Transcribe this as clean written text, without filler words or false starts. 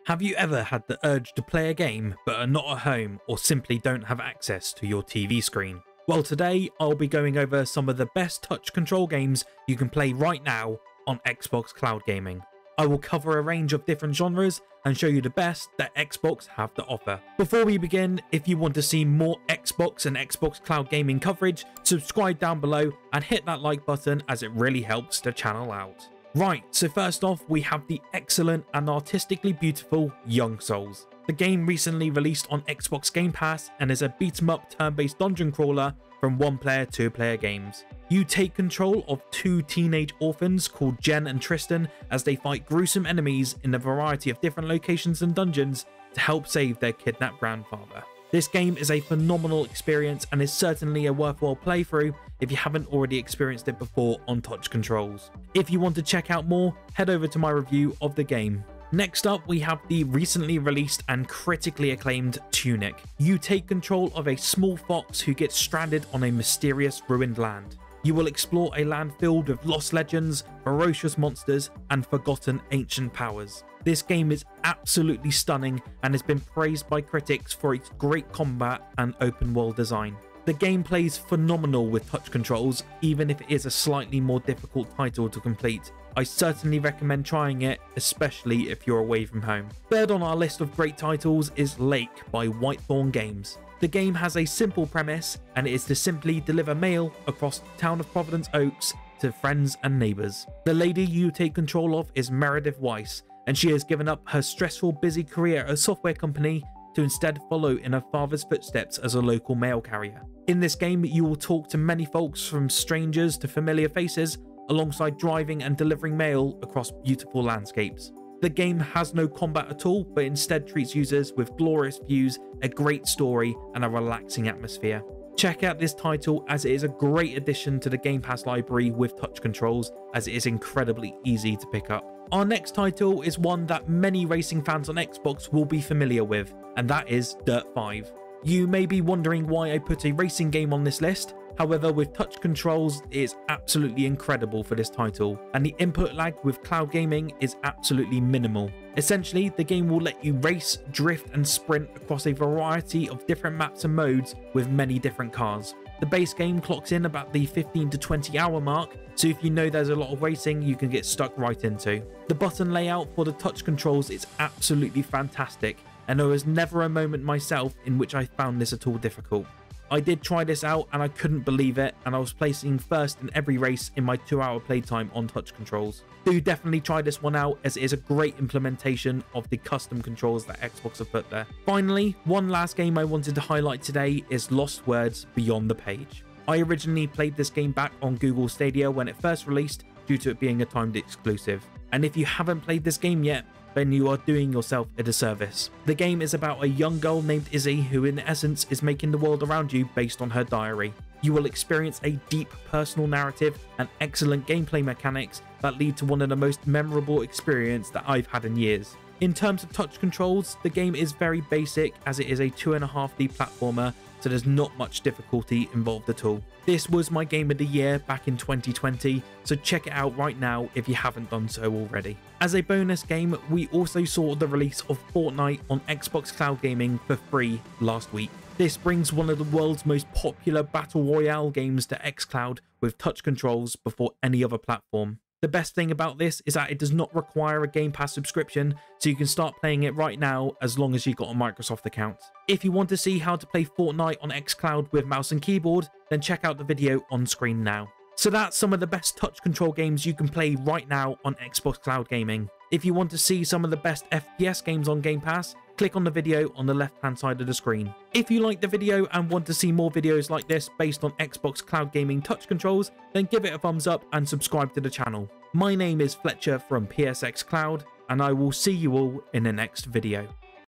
Have you ever had the urge to play a game but are not at home or simply don't have access to your TV screen? Well, today I'll be going over some of the best touch control games you can play right now on Xbox Cloud Gaming. I will cover a range of different genres and show you the best that Xbox have to offer. Before we begin, if you want to see more Xbox and Xbox Cloud Gaming coverage, subscribe down below and hit that like button as it really helps the channel out. Right, so first off, we have the excellent and artistically beautiful Young Souls. The game recently released on Xbox Game Pass and is a beat-em-up turn-based dungeon crawler from one-player, two-player games. You take control of two teenage orphans called Jen and Tristan as they fight gruesome enemies in a variety of different locations and dungeons to help save their kidnapped grandfather. This game is a phenomenal experience and is certainly a worthwhile playthrough if you haven't already experienced it before on touch controls. If you want to check out more, head over to my review of the game. Next up, we have the recently released and critically acclaimed Tunic. You take control of a small fox who gets stranded on a mysterious ruined land. You will explore a land filled with lost legends, ferocious monsters, and forgotten ancient powers. This game is absolutely stunning and has been praised by critics for its great combat and open world design. The game plays phenomenal with touch controls, even if it is a slightly more difficult title to complete. I certainly recommend trying it, especially if you're away from home. Third on our list of great titles is Lake by Whitethorn Games. The game has a simple premise, and it is to simply deliver mail across the town of Providence Oaks to friends and neighbours. The lady you take control of is Meredith Weiss, and she has given up her stressful, busy career at a software company to instead follow in her father's footsteps as a local mail carrier. In this game, you will talk to many folks, from strangers to familiar faces, alongside driving and delivering mail across beautiful landscapes. The game has no combat at all, but instead treats users with glorious views, a great story, and a relaxing atmosphere. Check out this title as it is a great addition to the Game Pass library with touch controls, as it is incredibly easy to pick up. Our next title is one that many racing fans on Xbox will be familiar with, and that is Dirt 5. You may be wondering why I put a racing game on this list. However, with touch controls, it is absolutely incredible for this title, and the input lag with cloud gaming is absolutely minimal. Essentially, the game will let you race, drift, and sprint across a variety of different maps and modes with many different cars. The base game clocks in about the 15 to 20 hour mark, so if you know there's a lot of racing, you can get stuck right into. The button layout for the touch controls is absolutely fantastic, and there was never a moment myself in which I found this at all difficult. I did try this out and I couldn't believe it, and I was placing first in every race in my 2-hour playtime on touch controls. Do definitely try this one out, as it is a great implementation of the custom controls that Xbox have put there. Finally, one last game I wanted to highlight today is Lost Words Beyond the Page. I originally played this game back on Google Stadia when it first released, due to it being a timed exclusive. And if you haven't played this game yet, then you are doing yourself a disservice. The game is about a young girl named Izzy who in essence is making the world around you based on her diary. You will experience a deep personal narrative and excellent gameplay mechanics that lead to one of the most memorable experiences that I've had in years. In terms of touch controls, the game is very basic, as it is a 2.5D platformer, so there's not much difficulty involved at all. This was my game of the year back in 2020, so check it out right now if you haven't done so already. As a bonus game, we also saw the release of Fortnite on Xbox Cloud Gaming for free last week. This brings one of the world's most popular battle royale games to XCloud with touch controls before any other platform. The best thing about this is that it does not require a Game Pass subscription, so you can start playing it right now as long as you've got a Microsoft account. If you want to see how to play Fortnite on xCloud with mouse and keyboard, then check out the video on screen now. So that's some of the best touch control games you can play right now on Xbox Cloud Gaming. If you want to see some of the best FPS games on Game Pass, click on the video on the left hand side of the screen. If you liked the video and want to see more videos like this based on Xbox Cloud Gaming touch controls, then give it a thumbs up and subscribe to the channel. My name is Fletcher from PSX Cloud, and I will see you all in the next video.